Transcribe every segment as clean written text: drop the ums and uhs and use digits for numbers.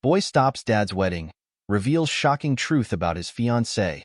Boy stops dad's wedding, reveals shocking truth about his fiancée.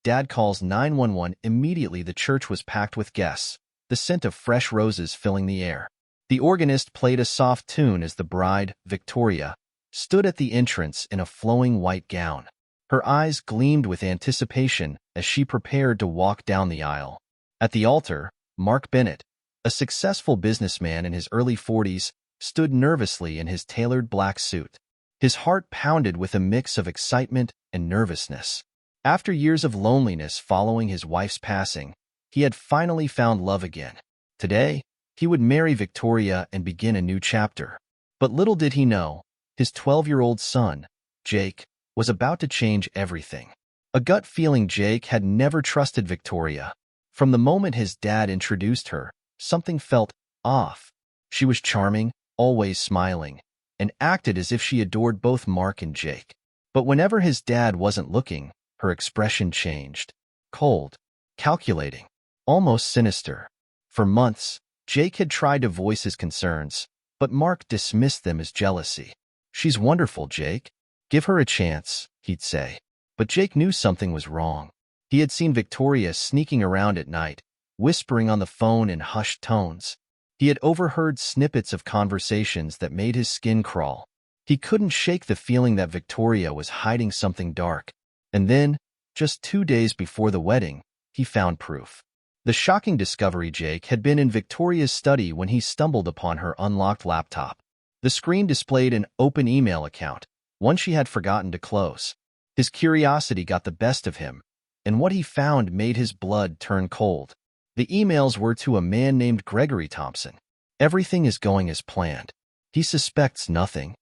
Dad calls 911. Immediately the church was packed with guests, the scent of fresh roses filling the air. The organist played a soft tune as the bride, Victoria, stood at the entrance in a flowing white gown. Her eyes gleamed with anticipation as she prepared to walk down the aisle. At the altar, Mark Bennett, a successful businessman in his early 40s, stood nervously in his tailored black suit. His heart pounded with a mix of excitement and nervousness. After years of loneliness following his wife's passing, he had finally found love again. Today, he would marry Victoria and begin a new chapter. But little did he know, his 12-year-old son, Jake, was about to change everything. A gut feeling Jake had never trusted Victoria. From the moment his dad introduced her, something felt off. She was charming, always smiling, and acted as if she adored both Mark and Jake. But whenever his dad wasn't looking, her expression changed. Cold, calculating, almost sinister. For months, Jake had tried to voice his concerns, but Mark dismissed them as jealousy. "She's wonderful, Jake. Give her a chance," he'd say. But Jake knew something was wrong. He had seen Victoria sneaking around at night, whispering on the phone in hushed tones. He had overheard snippets of conversations that made his skin crawl. He couldn't shake the feeling that Victoria was hiding something dark. And then, just 2 days before the wedding, he found proof. The shocking discovery: Jake had been in Victoria's study when he stumbled upon her unlocked laptop. The screen displayed an open email account, one she had forgotten to close. His curiosity got the best of him, and what he found made his blood turn cold. The emails were to a man named Gregory Thompson. "Everything is going as planned. He suspects nothing.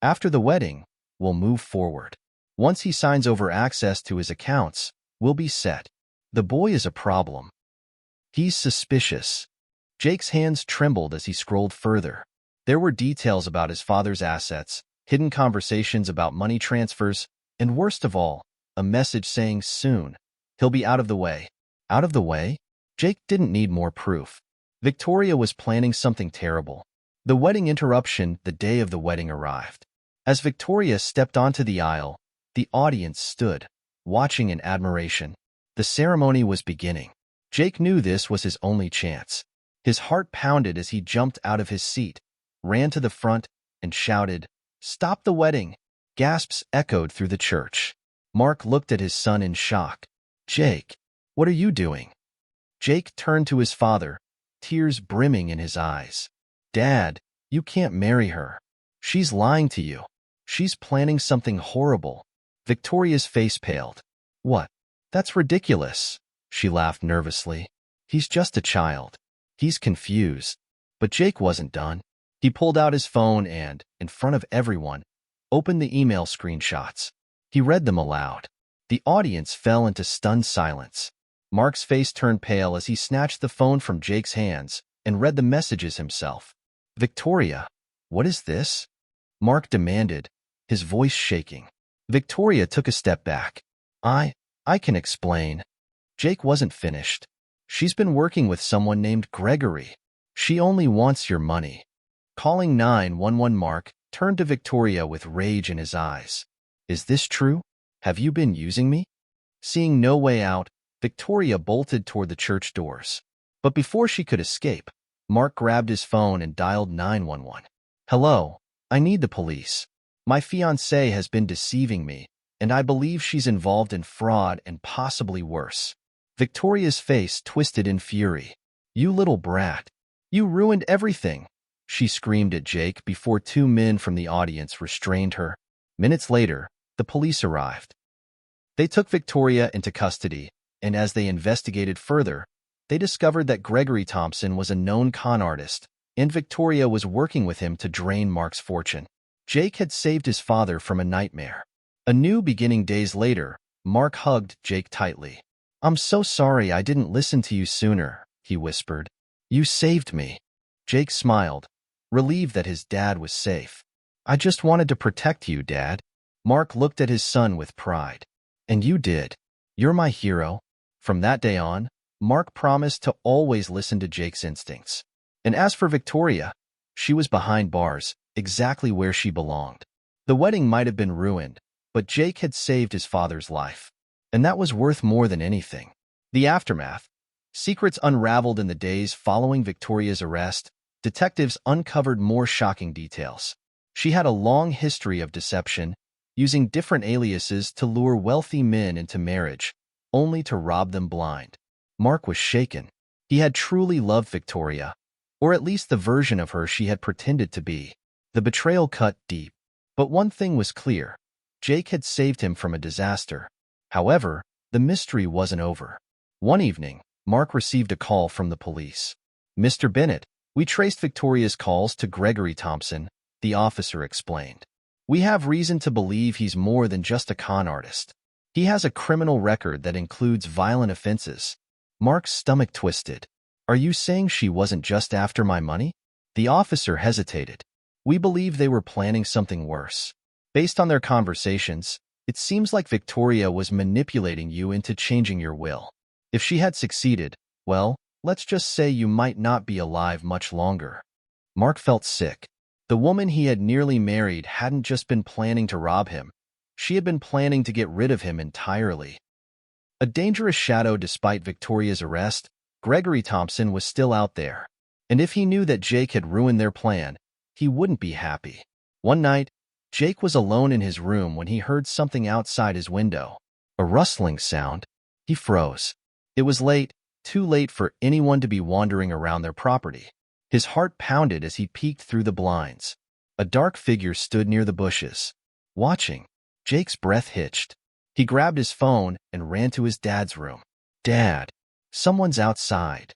After the wedding, we'll move forward. Once he signs over access to his accounts, we'll be set. The boy is a problem. He's suspicious." Jake's hands trembled as he scrolled further. There were details about his father's assets, hidden conversations about money transfers, and worst of all, a message saying soon, he'll be out of the way. Out of the way? Jake didn't need more proof. Victoria was planning something terrible. The wedding interruption. The day of the wedding arrived. As Victoria stepped onto the aisle, the audience stood, watching in admiration. The ceremony was beginning. Jake knew this was his only chance. His heart pounded as he jumped out of his seat, ran to the front, and shouted, "Stop the wedding!" Gasps echoed through the church. Mark looked at his son in shock. "Jake, what are you doing?" Jake turned to his father, tears brimming in his eyes. "Dad, you can't marry her. She's lying to you. She's planning something horrible." Victoria's face paled. "What? That's ridiculous." She laughed nervously. "He's just a child. He's confused." But Jake wasn't done. He pulled out his phone and, in front of everyone, opened the email screenshots. He read them aloud. The audience fell into stunned silence. Mark's face turned pale as he snatched the phone from Jake's hands and read the messages himself. "Victoria, what is this?" Mark demanded, his voice shaking. Victoria took a step back. I can explain." Jake wasn't finished. "She's been working with someone named Gregory. She only wants your money." Calling 911, Mark turned to Victoria with rage in his eyes. "Is this true? Have you been using me?" Seeing no way out, Victoria bolted toward the church doors. But before she could escape, Mark grabbed his phone and dialed 911. "Hello, I need the police. My fiancée has been deceiving me, and I believe she's involved in fraud and possibly worse." Victoria's face twisted in fury. "You little brat. You ruined everything," she screamed at Jake before 2 men from the audience restrained her. Minutes later, the police arrived. They took Victoria into custody, and as they investigated further, they discovered that Gregory Thompson was a known con artist, and Victoria was working with him to drain Mark's fortune. Jake had saved his father from a nightmare. A new beginning. Days later, Mark hugged Jake tightly. "I'm so sorry I didn't listen to you sooner," he whispered. "You saved me." Jake smiled, relieved that his dad was safe. "I just wanted to protect you, Dad." Mark looked at his son with pride. "And you did. You're my hero." From that day on, Mark promised to always listen to Jake's instincts. And as for Victoria, she was behind bars, exactly where she belonged. The wedding might have been ruined, but Jake had saved his father's life. And that was worth more than anything. The aftermath. Secrets unraveled in the days following Victoria's arrest. Detectives uncovered more shocking details. She had a long history of deception, using different aliases to lure wealthy men into marriage, only to rob them blind. Mark was shaken. He had truly loved Victoria, or at least the version of her she had pretended to be. The betrayal cut deep. But one thing was clear. Jake had saved him from a disaster. However, the mystery wasn't over. One evening, Mark received a call from the police. "Mr. Bennett, we traced Victoria's calls to Gregory Thompson," the officer explained. "We have reason to believe he's more than just a con artist. He has a criminal record that includes violent offenses." Mark's stomach twisted. "Are you saying she wasn't just after my money?" The officer hesitated. "We believe they were planning something worse. Based on their conversations, it seems like Victoria was manipulating you into changing your will. If she had succeeded, well, let's just say you might not be alive much longer." Mark felt sick. The woman he had nearly married hadn't just been planning to rob him. She had been planning to get rid of him entirely. A dangerous shadow despite Victoria's arrest, Gregory Thompson was still out there. And if he knew that Jake had ruined their plan, he wouldn't be happy. One night, Jake was alone in his room when he heard something outside his window. A rustling sound. He froze. It was late, too late for anyone to be wandering around their property. His heart pounded as he peeked through the blinds. A dark figure stood near the bushes. Watching, Jake's breath hitched. He grabbed his phone and ran to his dad's room. "Dad, someone's outside."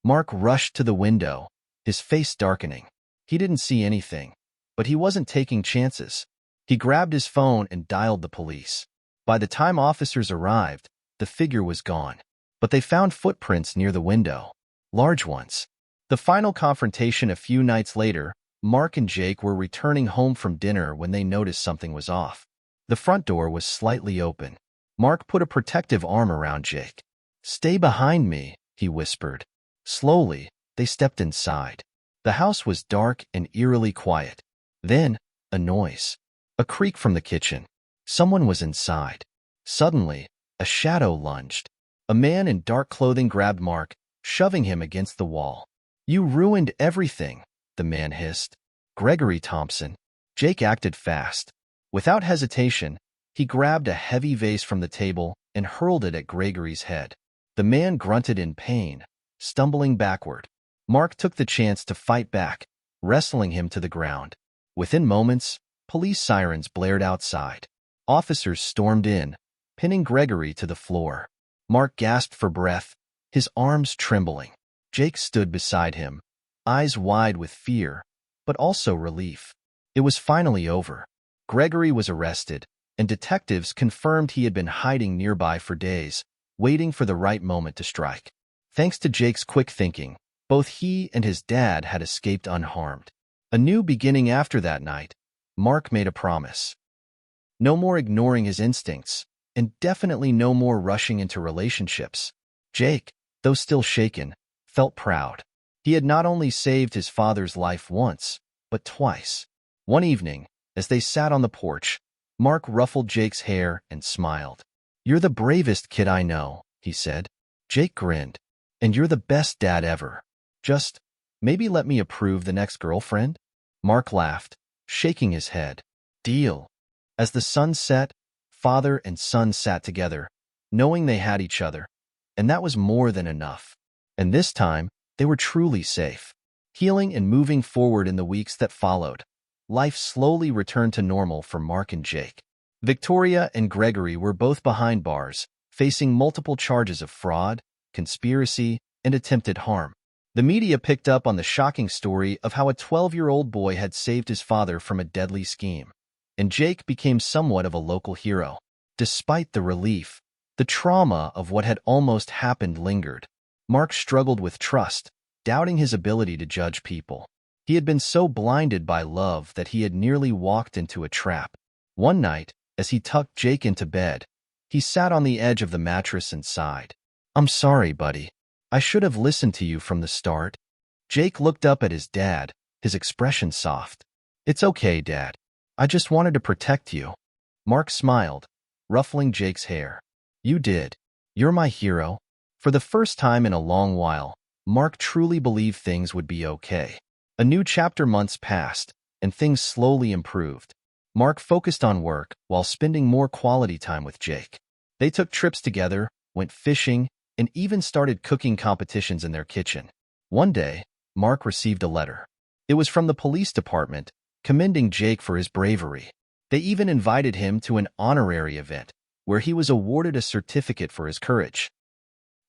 Mark rushed to the window, his face darkening. He didn't see anything, but he wasn't taking chances. He grabbed his phone and dialed the police. By the time officers arrived, the figure was gone. But they found footprints near the window. Large ones. The final confrontation a few nights later, Mark and Jake were returning home from dinner when they noticed something was off. The front door was slightly open. Mark put a protective arm around Jake. "Stay behind me," he whispered. Slowly, they stepped inside. The house was dark and eerily quiet. Then, a noise. A creak from the kitchen. Someone was inside. Suddenly, a shadow lunged. A man in dark clothing grabbed Mark, shoving him against the wall. "You ruined everything," the man hissed. "Gregory Thompson." Jake acted fast. Without hesitation, he grabbed a heavy vase from the table and hurled it at Gregory's head. The man grunted in pain, stumbling backward. Mark took the chance to fight back, wrestling him to the ground. Within moments, police sirens blared outside. Officers stormed in, pinning Gregory to the floor. Mark gasped for breath, his arms trembling. Jake stood beside him, eyes wide with fear, but also relief. It was finally over. Gregory was arrested, and detectives confirmed he had been hiding nearby for days, waiting for the right moment to strike. Thanks to Jake's quick thinking, both he and his dad had escaped unharmed. A new beginning after that night, Mark made a promise. No more ignoring his instincts, and definitely no more rushing into relationships. Jake, though still shaken, felt proud. He had not only saved his father's life once, but twice. One evening, as they sat on the porch, Mark ruffled Jake's hair and smiled. "You're the bravest kid I know," he said. Jake grinned. "And you're the best dad ever. Just, maybe let me approve the next girlfriend?" Mark laughed, shaking his head. "Deal." As the sun set, father and son sat together, knowing they had each other, and that was more than enough. And this time, they were truly safe. Healing and moving forward in the weeks that followed, life slowly returned to normal for Mark and Jake. Victoria and Gregory were both behind bars, facing multiple charges of fraud, conspiracy, and attempted harm. The media picked up on the shocking story of how a 12-year-old boy had saved his father from a deadly scheme, and Jake became somewhat of a local hero. Despite the relief, the trauma of what had almost happened lingered. Mark struggled with trust, doubting his ability to judge people. He had been so blinded by love that he had nearly walked into a trap. One night, as he tucked Jake into bed, he sat on the edge of the mattress and sighed. "I'm sorry, buddy. I should have listened to you from the start." Jake looked up at his dad, his expression soft. "It's okay, Dad. I just wanted to protect you. Mark smiled, ruffling Jake's hair. You did. You're my hero. For the first time in a long while, Mark truly believed things would be okay. A new chapter. Months passed, and things slowly improved. Mark focused on work while spending more quality time with Jake. They took trips together, went fishing, and even started cooking competitions in their kitchen. One day, Mark received a letter. It was from the police department, commending Jake for his bravery. They even invited him to an honorary event, where he was awarded a certificate for his courage.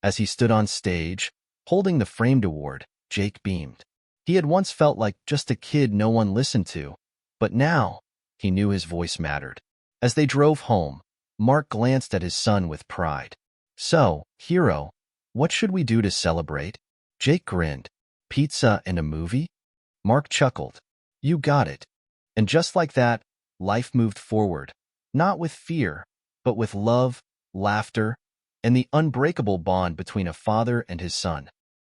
As he stood on stage, holding the framed award, Jake beamed. He had once felt like just a kid no one listened to, but now he knew his voice mattered. As they drove home, Mark glanced at his son with pride. So, hero, what should we do to celebrate? Jake grinned. Pizza and a movie? Mark chuckled. You got it. And just like that, life moved forward, not with fear, but with love, laughter, and the unbreakable bond between a father and his son.